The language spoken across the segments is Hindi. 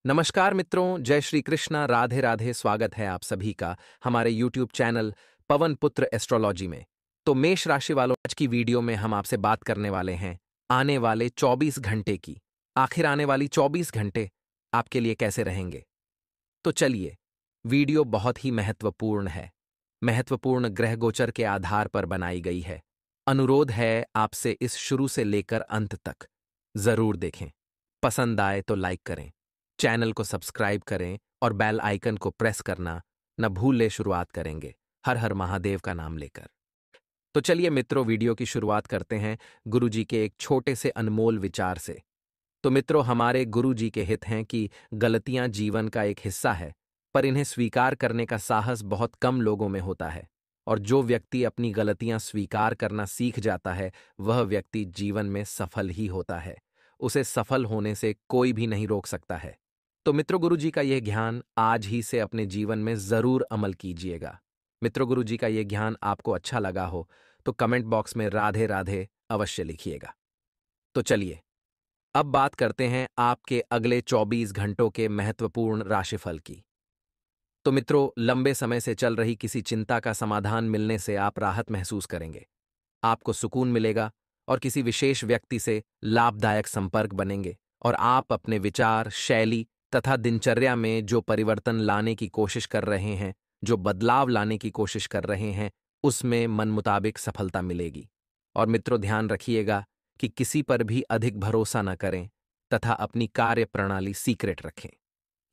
नमस्कार मित्रों, जय श्री कृष्णा, राधे राधे। स्वागत है आप सभी का हमारे यूट्यूब चैनल पवन पुत्र एस्ट्रोलॉजी में। तो मेष राशि वालों, आज की वीडियो में हम आपसे बात करने वाले हैं आने वाले 24 घंटे की। आखिर आने वाली 24 घंटे आपके लिए कैसे रहेंगे? तो चलिए, वीडियो बहुत ही महत्वपूर्ण है। महत्वपूर्ण ग्रह गोचर के आधार पर बनाई गई है। अनुरोध है आपसे इस शुरू से लेकर अंत तक जरूर देखें। पसंद आए तो लाइक करें, चैनल को सब्सक्राइब करें और बेल आइकन को प्रेस करना न भूलें। शुरुआत करेंगे हर हर महादेव का नाम लेकर। तो चलिए मित्रों, वीडियो की शुरुआत करते हैं गुरुजी के एक छोटे से अनमोल विचार से। तो मित्रों, हमारे गुरुजी के हित हैं कि गलतियां जीवन का एक हिस्सा है, पर इन्हें स्वीकार करने का साहस बहुत कम लोगों में होता है। और जो व्यक्ति अपनी गलतियां स्वीकार करना सीख जाता है, वह व्यक्ति जीवन में सफल ही होता है। उसे सफल होने से कोई भी नहीं रोक सकता है। तो मित्रों, गुरुजी का यह ज्ञान आज ही से अपने जीवन में जरूर अमल कीजिएगा। मित्रों, गुरुजी का यह ज्ञान आपको अच्छा लगा हो तो कमेंट बॉक्स में राधे राधे अवश्य लिखिएगा। तो चलिए, अब बात करते हैं आपके अगले 24 घंटों के महत्वपूर्ण राशिफल की। तो मित्रों, लंबे समय से चल रही किसी चिंता का समाधान मिलने से आप राहत महसूस करेंगे। आपको सुकून मिलेगा और किसी विशेष व्यक्ति से लाभदायक संपर्क बनेंगे और आप अपने विचार, शैली तथा दिनचर्या में जो परिवर्तन लाने की कोशिश कर रहे हैं, जो बदलाव लाने की कोशिश कर रहे हैं, उसमें मन मुताबिक सफलता मिलेगी। और मित्रों, ध्यान रखिएगा कि किसी पर भी अधिक भरोसा न करें तथा अपनी कार्य प्रणाली सीक्रेट रखें।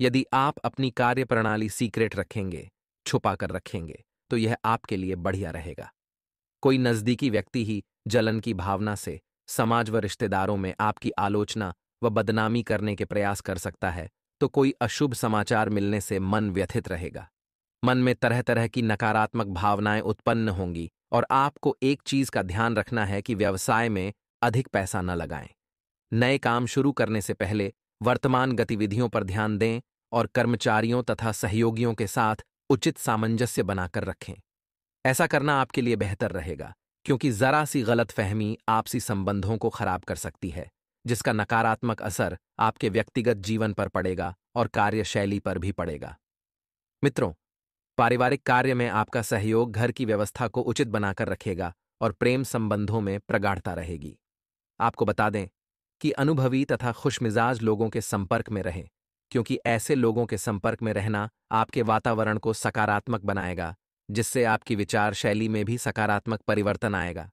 यदि आप अपनी कार्य प्रणाली सीक्रेट रखेंगे, छुपा कर रखेंगे, तो यह आपके लिए बढ़िया रहेगा। कोई नजदीकी व्यक्ति ही जलन की भावना से समाज व रिश्तेदारों में आपकी आलोचना व बदनामी करने के प्रयास कर सकता है, तो कोई अशुभ समाचार मिलने से मन व्यथित रहेगा। मन में तरह तरह की नकारात्मक भावनाएं उत्पन्न होंगी और आपको एक चीज का ध्यान रखना है कि व्यवसाय में अधिक पैसा न लगाएं। नए काम शुरू करने से पहले वर्तमान गतिविधियों पर ध्यान दें और कर्मचारियों तथा सहयोगियों के साथ उचित सामंजस्य बनाकर रखें। ऐसा करना आपके लिए बेहतर रहेगा, क्योंकि जरा सी गलतफहमी आपसी संबंधों को खराब कर सकती है, जिसका नकारात्मक असर आपके व्यक्तिगत जीवन पर पड़ेगा और कार्यशैली पर भी पड़ेगा। मित्रों, पारिवारिक कार्य में आपका सहयोग घर की व्यवस्था को उचित बनाकर रखेगा और प्रेम संबंधों में प्रगाढ़ता रहेगी। आपको बता दें कि अनुभवी तथा खुशमिजाज लोगों के संपर्क में रहें, क्योंकि ऐसे लोगों के संपर्क में रहना आपके वातावरण को सकारात्मक बनाएगा, जिससे आपकी विचार शैली में भी सकारात्मक परिवर्तन आएगा,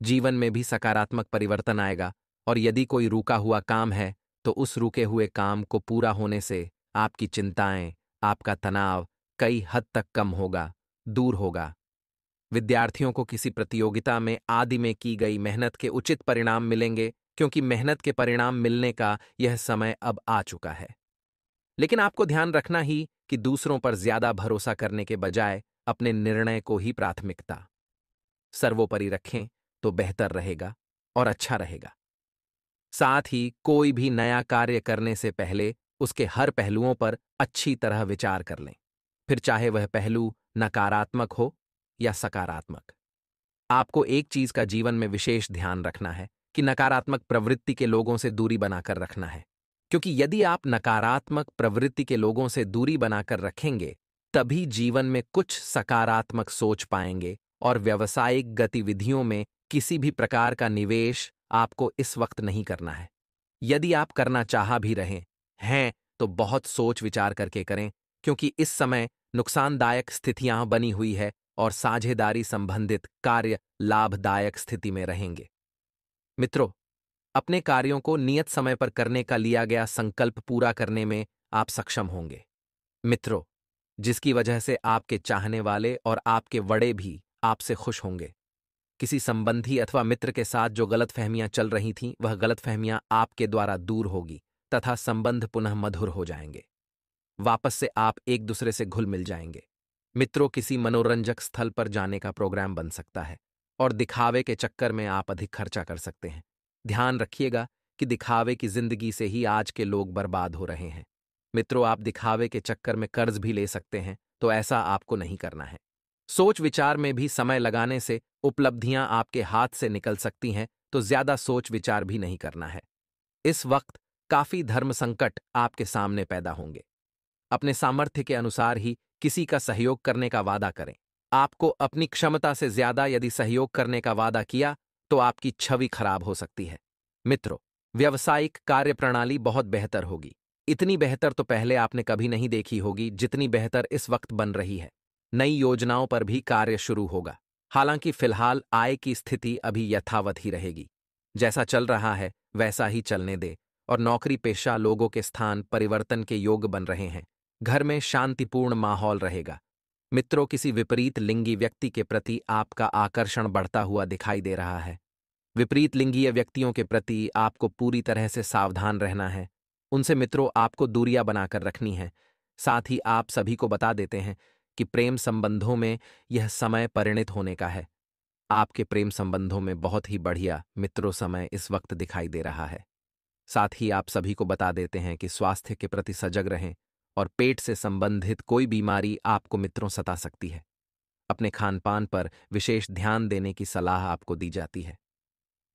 जीवन में भी सकारात्मक परिवर्तन आएगा। और यदि कोई रुका हुआ काम है, तो उस रुके हुए काम को पूरा होने से आपकी चिंताएं, आपका तनाव कई हद तक कम होगा, दूर होगा। विद्यार्थियों को किसी प्रतियोगिता में आदि में की गई मेहनत के उचित परिणाम मिलेंगे, क्योंकि मेहनत के परिणाम मिलने का यह समय अब आ चुका है। लेकिन आपको ध्यान रखना ही कि दूसरों पर ज्यादा भरोसा करने के बजाय अपने निर्णय को ही प्राथमिकता सर्वोपरि रखें, तो बेहतर रहेगा और अच्छा रहेगा। साथ ही कोई भी नया कार्य करने से पहले उसके हर पहलुओं पर अच्छी तरह विचार कर लें, फिर चाहे वह पहलू नकारात्मक हो या सकारात्मक। आपको एक चीज का जीवन में विशेष ध्यान रखना है कि नकारात्मक प्रवृत्ति के लोगों से दूरी बनाकर रखना है, क्योंकि यदि आप नकारात्मक प्रवृत्ति के लोगों से दूरी बनाकर रखेंगे, तभी जीवन में कुछ सकारात्मक सोच पाएंगे और व्यावसायिक गतिविधियों में किसी भी प्रकार का निवेश आपको इस वक्त नहीं करना है। यदि आप करना चाह भी रहे हैं, तो बहुत सोच विचार करके करें, क्योंकि इस समय नुकसानदायक स्थितियां बनी हुई है और साझेदारी संबंधित कार्य लाभदायक स्थिति में रहेंगे। मित्रों, अपने कार्यों को नियत समय पर करने का लिया गया संकल्प पूरा करने में आप सक्षम होंगे। मित्रों, जिसकी वजह से आपके चाहने वाले और आपके बड़े भी आपसे खुश होंगे। किसी संबंधी अथवा मित्र के साथ जो गलतफहमियां चल रही थीं, वह गलतफहमियां आपके द्वारा दूर होगी तथा संबंध पुनः मधुर हो जाएंगे। वापस से आप एक दूसरे से घुल मिल जाएंगे। मित्रों, किसी मनोरंजक स्थल पर जाने का प्रोग्राम बन सकता है और दिखावे के चक्कर में आप अधिक खर्चा कर सकते हैं। ध्यान रखिएगा कि दिखावे की जिंदगी से ही आज के लोग बर्बाद हो रहे हैं। मित्रों, आप दिखावे के चक्कर में कर्ज भी ले सकते हैं, तो ऐसा आपको नहीं करना है। सोच विचार में भी समय लगाने से उपलब्धियां आपके हाथ से निकल सकती हैं, तो ज्यादा सोच विचार भी नहीं करना है। इस वक्त काफी धर्म संकट आपके सामने पैदा होंगे। अपने सामर्थ्य के अनुसार ही किसी का सहयोग करने का वादा करें। आपको अपनी क्षमता से ज्यादा यदि सहयोग करने का वादा किया तो आपकी छवि खराब हो सकती है। मित्रों, व्यावसायिक कार्यप्रणाली बहुत बेहतर होगी। इतनी बेहतर तो पहले आपने कभी नहीं देखी होगी जितनी बेहतर इस वक्त बन रही है। नई योजनाओं पर भी कार्य शुरू होगा। हालांकि फिलहाल आय की स्थिति अभी यथावत ही रहेगी। जैसा चल रहा है वैसा ही चलने दे। और नौकरी पेशा लोगों के स्थान परिवर्तन के योग बन रहे हैं। घर में शांतिपूर्ण माहौल रहेगा। मित्रों, किसी विपरीत लिंगी व्यक्ति के प्रति आपका आकर्षण बढ़ता हुआ दिखाई दे रहा है। विपरीत लिंगीय व्यक्तियों के प्रति आपको पूरी तरह से सावधान रहना है। उनसे मित्रों आपको दूरियां बनाकर रखनी है। साथ ही आप सभी को बता देते हैं कि प्रेम संबंधों में यह समय परिणित होने का है। आपके प्रेम संबंधों में बहुत ही बढ़िया मित्रों समय इस वक्त दिखाई दे रहा है। साथ ही आप सभी को बता देते हैं कि स्वास्थ्य के प्रति सजग रहें और पेट से संबंधित कोई बीमारी आपको मित्रों सता सकती है। अपने खानपान पर विशेष ध्यान देने की सलाह आपको दी जाती है।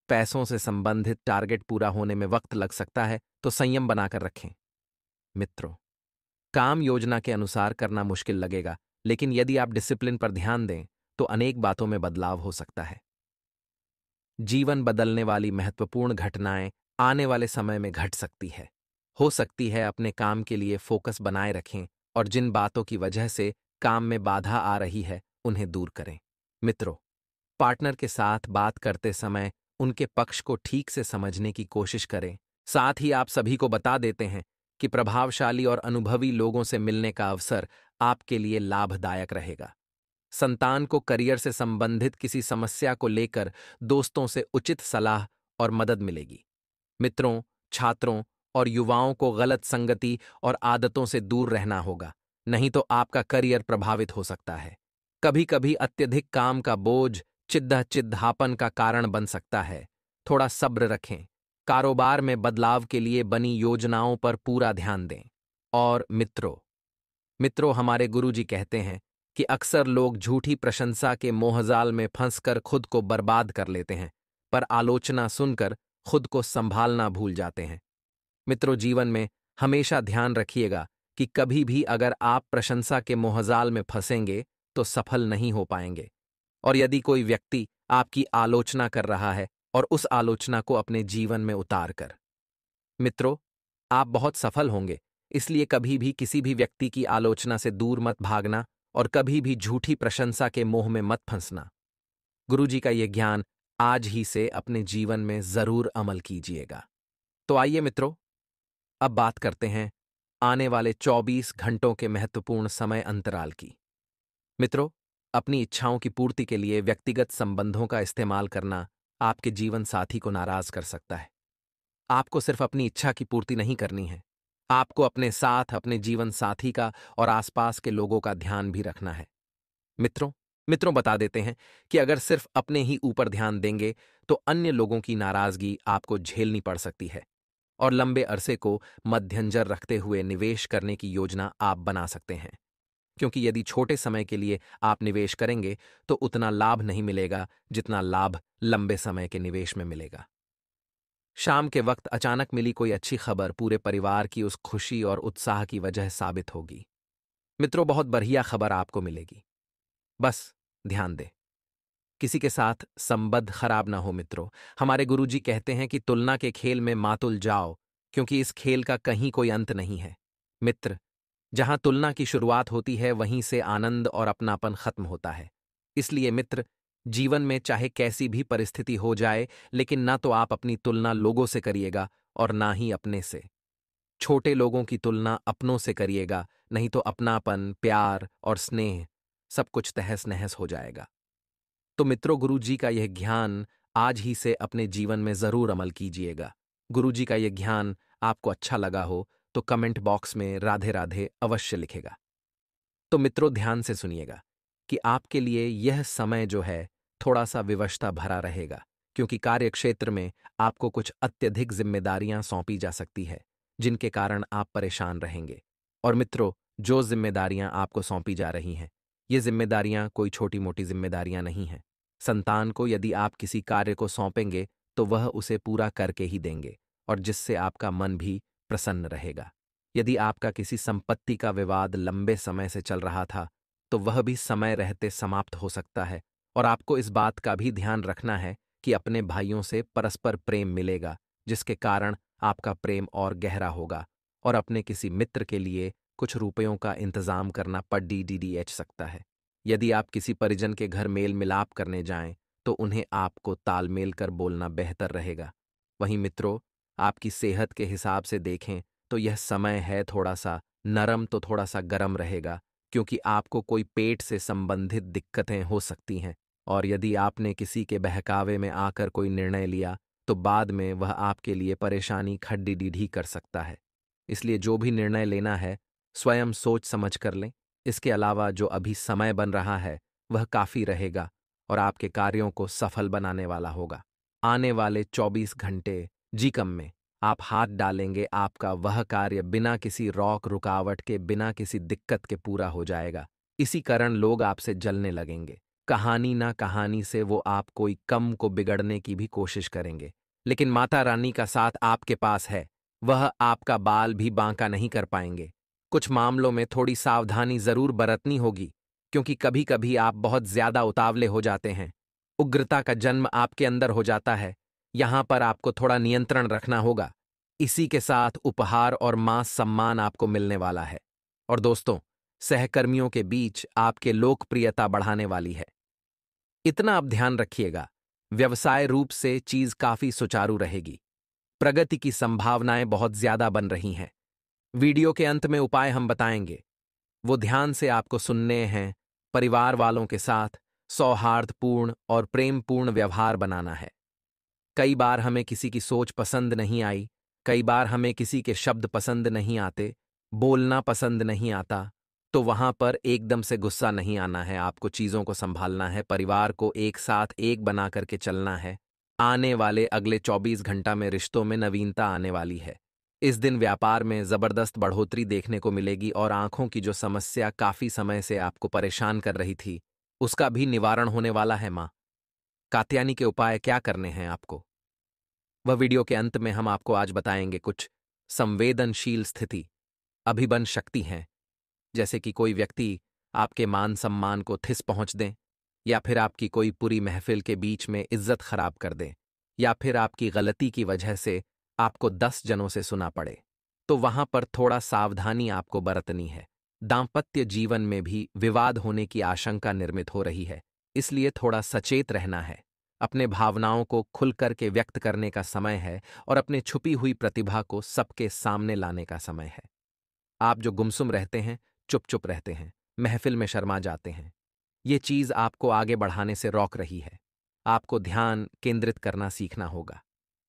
पैसों से संबंधित टारगेट पूरा होने में वक्त लग सकता है तो संयम बनाकर रखें। मित्रों, काम योजना के अनुसार करना मुश्किल लगेगा, लेकिन यदि आप डिसिप्लिन पर ध्यान दें तो अनेक बातों में बदलाव हो सकता है। जीवन बदलने वाली महत्वपूर्ण घटनाएं आने वाले समय में घट सकती है। हो सकती है अपने काम के लिए फोकस बनाए रखें और जिन बातों की वजह से काम में बाधा आ रही है उन्हें दूर करें। मित्रों, पार्टनर के साथ बात करते समय उनके पक्ष को ठीक से समझने की कोशिश करें। साथ ही आप सभी को बता देते हैं कि प्रभावशाली और अनुभवी लोगों से मिलने का अवसर आपके लिए लाभदायक रहेगा। संतान को करियर से संबंधित किसी समस्या को लेकर दोस्तों से उचित सलाह और मदद मिलेगी। मित्रों, छात्रों और युवाओं को गलत संगति और आदतों से दूर रहना होगा, नहीं तो आपका करियर प्रभावित हो सकता है। कभी कभी अत्यधिक काम का बोझ चिढ़ापन का कारण बन सकता है। थोड़ा सब्र रखें। कारोबार में बदलाव के लिए बनी योजनाओं पर पूरा ध्यान दें। और मित्रों, हमारे गुरुजी कहते हैं कि अक्सर लोग झूठी प्रशंसा के मोहजाल में फंसकर खुद को बर्बाद कर लेते हैं, पर आलोचना सुनकर खुद को संभालना भूल जाते हैं। मित्रों, जीवन में हमेशा ध्यान रखिएगा कि कभी भी अगर आप प्रशंसा के मोहजाल में फंसेंगे तो सफल नहीं हो पाएंगे। और यदि कोई व्यक्ति आपकी आलोचना कर रहा है और उस आलोचना को अपने जीवन में उतार कर, मित्रों, आप बहुत सफल होंगे। इसलिए कभी भी किसी भी व्यक्ति की आलोचना से दूर मत भागना और कभी भी झूठी प्रशंसा के मोह में मत फंसना। गुरुजी का यह ज्ञान आज ही से अपने जीवन में जरूर अमल कीजिएगा। तो आइए मित्रों, अब बात करते हैं आने वाले 24 घंटों के महत्वपूर्ण समय अंतराल की। मित्रों, अपनी इच्छाओं की पूर्ति के लिए व्यक्तिगत संबंधों का इस्तेमाल करना आपके जीवन साथी को नाराज कर सकता है। आपको सिर्फ अपनी इच्छा की पूर्ति नहीं करनी है, आपको अपने साथ अपने जीवन साथी का और आसपास के लोगों का ध्यान भी रखना है। मित्रों बता देते हैं कि अगर सिर्फ अपने ही ऊपर ध्यान देंगे तो अन्य लोगों की नाराजगी आपको झेलनी पड़ सकती है और लंबे अरसे को मध्यंजर रखते हुए निवेश करने की योजना आप बना सकते हैं। क्योंकि यदि छोटे समय के लिए आप निवेश करेंगे तो उतना लाभ नहीं मिलेगा जितना लाभ लंबे समय के निवेश में मिलेगा। शाम के वक्त अचानक मिली कोई अच्छी खबर पूरे परिवार की उस खुशी और उत्साह की वजह साबित होगी। मित्रों, बहुत बढ़िया खबर आपको मिलेगी, बस ध्यान दें किसी के साथ संबंध खराब ना हो। मित्रों, हमारे गुरुजी कहते हैं कि तुलना के खेल में मातुल जाओ, क्योंकि इस खेल का कहीं कोई अंत नहीं है। मित्र, जहां तुलना की शुरुआत होती है वहीं से आनंद और अपनापन खत्म होता है। इसलिए मित्र, जीवन में चाहे कैसी भी परिस्थिति हो जाए, लेकिन ना तो आप अपनी तुलना लोगों से करिएगा और ना ही अपने से। छोटे लोगों की तुलना अपनों से करिएगा, नहीं तो अपनापन, प्यार और स्नेह सब कुछ तहस नहस हो जाएगा। तो मित्रों, गुरुजी का यह ज्ञान आज ही से अपने जीवन में जरूर अमल कीजिएगा। गुरुजी का यह ज्ञान आपको अच्छा लगा हो तो कमेंट बॉक्स में राधे राधे अवश्य लिखेगा। तो मित्रों, ध्यान से सुनिएगा कि आपके लिए यह समय जो है थोड़ा सा विवशता भरा रहेगा, क्योंकि कार्यक्षेत्र में आपको कुछ अत्यधिक जिम्मेदारियां सौंपी जा सकती है जिनके कारण आप परेशान रहेंगे। और मित्रों, जो जिम्मेदारियां आपको सौंपी जा रही हैं, ये जिम्मेदारियां कोई छोटी मोटी जिम्मेदारियां नहीं हैं। संतान को यदि आप किसी कार्य को सौंपेंगे तो वह उसे पूरा करके ही देंगे और जिससे आपका मन भी प्रसन्न रहेगा। यदि आपका किसी संपत्ति का विवाद लंबे समय से चल रहा था, तो वह भी समय रहते समाप्त हो सकता है। और आपको इस बात का भी ध्यान रखना है कि अपने भाइयों से परस्पर प्रेम मिलेगा, जिसके कारण आपका प्रेम और गहरा होगा। और अपने किसी मित्र के लिए कुछ रुपयों का इंतजाम करना पड़ सकता है। यदि आप किसी परिजन के घर मेल मिलाप करने जाएं, तो उन्हें आपको तालमेल कर बोलना बेहतर रहेगा। वहीं मित्रों, आपकी सेहत के हिसाब से देखें तो यह समय है थोड़ा सा नरम तो थोड़ा सा गरम रहेगा, क्योंकि आपको कोई पेट से संबंधित दिक्कतें हो सकती हैं। और यदि आपने किसी के बहकावे में आकर कोई निर्णय लिया, तो बाद में वह आपके लिए परेशानी खड्डी-डीढ़ी कर सकता है। इसलिए जो भी निर्णय लेना है, स्वयं सोच समझ कर लें। इसके अलावा जो अभी समय बन रहा है, वह काफ़ी रहेगा और आपके कार्यों को सफल बनाने वाला होगा। आने वाले 24 घंटे जीकम में आप हाथ डालेंगे, आपका वह कार्य बिना किसी रौक रुकावट के, बिना किसी दिक्कत के पूरा हो जाएगा। इसी कारण लोग आपसे जलने लगेंगे। कहानी ना कहानी से वो आप कोई कम को बिगड़ने की भी कोशिश करेंगे, लेकिन माता रानी का साथ आपके पास है, वह आपका बाल भी बांका नहीं कर पाएंगे। कुछ मामलों में थोड़ी सावधानी जरूर बरतनी होगी, क्योंकि कभी कभी आप बहुत ज्यादा उतावले हो जाते हैं। उग्रता का जन्म आपके अंदर हो जाता है। यहां पर आपको थोड़ा नियंत्रण रखना होगा। इसी के साथ उपहार और मान सम्मान आपको मिलने वाला है। और दोस्तों, सहकर्मियों के बीच आपके लोकप्रियता बढ़ाने वाली है। इतना अब ध्यान रखिएगा, व्यवसाय रूप से चीज काफी सुचारू रहेगी। प्रगति की संभावनाएं बहुत ज्यादा बन रही हैं। वीडियो के अंत में उपाय हम बताएंगे, वो ध्यान से आपको सुनने हैं। परिवार वालों के साथ सौहार्दपूर्ण और प्रेमपूर्ण व्यवहार बनाना है। कई बार हमें किसी की सोच पसंद नहीं आई, कई बार हमें किसी के शब्द पसंद नहीं आते, बोलना पसंद नहीं आता, तो वहां पर एकदम से गुस्सा नहीं आना है। आपको चीजों को संभालना है, परिवार को एक साथ एक बना करके चलना है। आने वाले अगले 24 घंटा में रिश्तों में नवीनता आने वाली है। इस दिन व्यापार में जबरदस्त बढ़ोतरी देखने को मिलेगी और आंखों की जो समस्या काफी समय से आपको परेशान कर रही थी, उसका भी निवारण होने वाला है। मां कात्यायनी के उपाय क्या करने हैं आपको, वह वीडियो के अंत में हम आपको आज बताएंगे। कुछ संवेदनशील स्थिति अभी बन सकती हैं, जैसे कि कोई व्यक्ति आपके मान सम्मान को ठिस पहुंच दें, या फिर आपकी कोई पूरी महफिल के बीच में इज्जत खराब कर दें, या फिर आपकी गलती की वजह से आपको 10 जनों से सुना पड़े। तो वहां पर थोड़ा सावधानी आपको बरतनी है। दाम्पत्य जीवन में भी विवाद होने की आशंका निर्मित हो रही है, इसलिए थोड़ा सचेत रहना है। अपने भावनाओं को खुल करके व्यक्त करने का समय है और अपने छुपी हुई प्रतिभा को सबके सामने लाने का समय है। आप जो गुमसुम रहते हैं, चुप चुप रहते हैं, महफिल में शर्मा जाते हैं, ये चीज आपको आगे बढ़ाने से रोक रही है। आपको ध्यान केंद्रित करना सीखना होगा।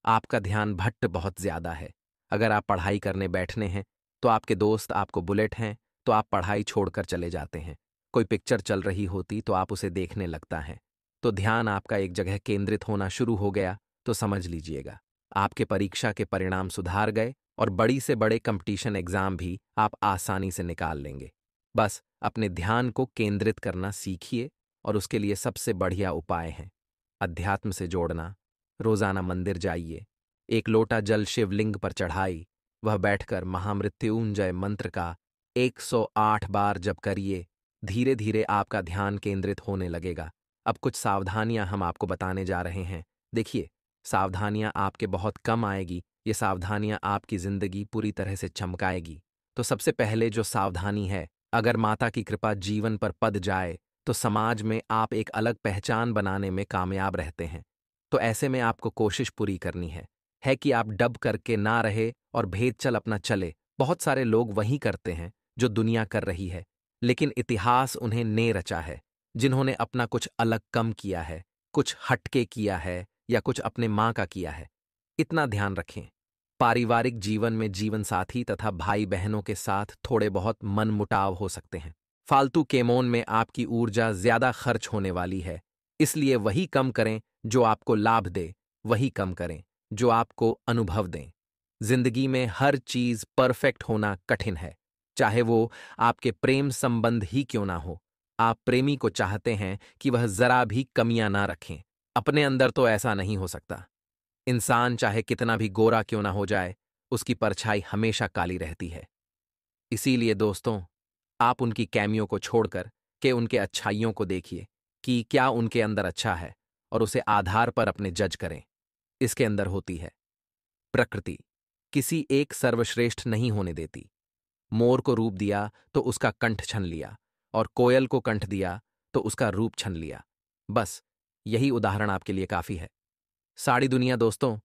आपका ध्यान भट्ट बहुत ज्यादा है। अगर आप पढ़ाई करने बैठने हैं, तो आपके दोस्त आपको बुलेट हैं, तो आप पढ़ाई छोड़कर चले जाते हैं। कोई पिक्चर चल रही होती तो आप उसे देखने लगता है। तो ध्यान आपका एक जगह केंद्रित होना शुरू हो गया, तो समझ लीजिएगा आपके परीक्षा के परिणाम सुधार गए और बड़ी से बड़े कंपटीशन एग्जाम भी आप आसानी से निकाल लेंगे। बस अपने ध्यान को केंद्रित करना सीखिए, और उसके लिए सबसे बढ़िया उपाय है अध्यात्म से जोड़ना। रोजाना मंदिर जाइए, एक लोटा जल शिवलिंग पर चढ़ाई, वह बैठकर महामृत्युंजय मंत्र का 108 बार जप करिए। धीरे धीरे आपका ध्यान केंद्रित होने लगेगा। अब कुछ सावधानियां हम आपको बताने जा रहे हैं। देखिए, सावधानियां आपके बहुत कम आएगी, ये सावधानियां आपकी जिंदगी पूरी तरह से चमकाएगी। तो सबसे पहले जो सावधानी है, अगर माता की कृपा जीवन पर पद जाए, तो समाज में आप एक अलग पहचान बनाने में कामयाब रहते हैं। तो ऐसे में आपको कोशिश पूरी करनी है कि आप डब करके ना रहे और भेद चल अपना चले। बहुत सारे लोग वही करते हैं जो दुनिया कर रही है, लेकिन इतिहास उन्हें ने रचा है, जिन्होंने अपना कुछ अलग कम किया है, कुछ हटके किया है, या कुछ अपने माँ का किया है। इतना ध्यान रखें। पारिवारिक जीवन में जीवन साथी तथा भाई बहनों के साथ थोड़े बहुत मनमुटाव हो सकते हैं। फालतू केमोन में आपकी ऊर्जा ज्यादा खर्च होने वाली है, इसलिए वही कम करें जो आपको लाभ दे, वही कम करें जो आपको अनुभव दें। जिंदगी में हर चीज परफेक्ट होना कठिन है, चाहे वो आपके प्रेम संबंध ही क्यों ना हो। आप प्रेमी को चाहते हैं कि वह जरा भी कमियां ना रखें, अपने अंदर तो ऐसा नहीं हो सकता। इंसान चाहे कितना भी गोरा क्यों ना हो जाए, उसकी परछाई हमेशा काली रहती है। इसीलिए दोस्तों, आप उनकी कैमियों को छोड़कर के उनके अच्छाइयों को देखिए कि क्या उनके अंदर अच्छा है और उसे आधार पर अपने जज करें। इसके अंदर होती है प्रकृति, किसी एक सर्वश्रेष्ठ नहीं होने देती। मोर को रूप दिया तो उसका कंठ छन लिया, और कोयल को कंठ दिया तो उसका रूप छन लिया। बस यही उदाहरण आपके लिए काफी है। सारी दुनिया दोस्तों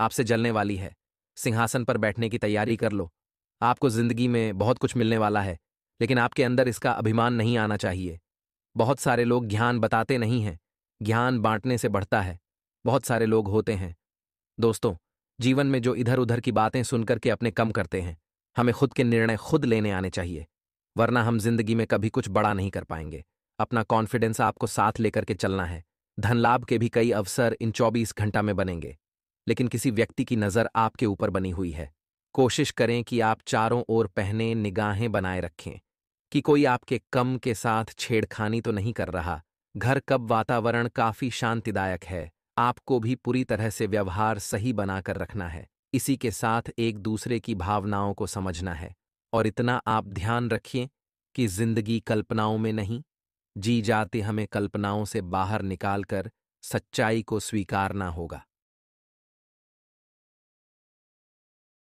आपसे जलने वाली है। सिंहासन पर बैठने की तैयारी कर लो। आपको जिंदगी में बहुत कुछ मिलने वाला है, लेकिन आपके अंदर इसका अभिमान नहीं आना चाहिए। बहुत सारे लोग ज्ञान बताते नहीं हैं, ज्ञान बांटने से बढ़ता है। बहुत सारे लोग होते हैं दोस्तों, जीवन में जो इधर उधर की बातें सुनकर के अपने कम करते हैं। हमें खुद के निर्णय खुद लेने आने चाहिए, वरना हम जिंदगी में कभी कुछ बड़ा नहीं कर पाएंगे। अपना कॉन्फिडेंस आपको साथ लेकर के चलना है। धन लाभ के भी कई अवसर इन 24 घंटा में बनेंगे, लेकिन किसी व्यक्ति की नज़र आपके ऊपर बनी हुई है। कोशिश करें कि आप चारों ओर पहने निगाहें बनाए रखें कि कोई आपके कम के साथ छेड़खानी तो नहीं कर रहा। घर कब वातावरण काफी शांतिदायक है, आपको भी पूरी तरह से व्यवहार सही बनाकर रखना है। इसी के साथ एक दूसरे की भावनाओं को समझना है, और इतना आप ध्यान रखिए कि जिंदगी कल्पनाओं में नहीं जी जाती, हमें कल्पनाओं से बाहर निकालकर सच्चाई को स्वीकारना होगा।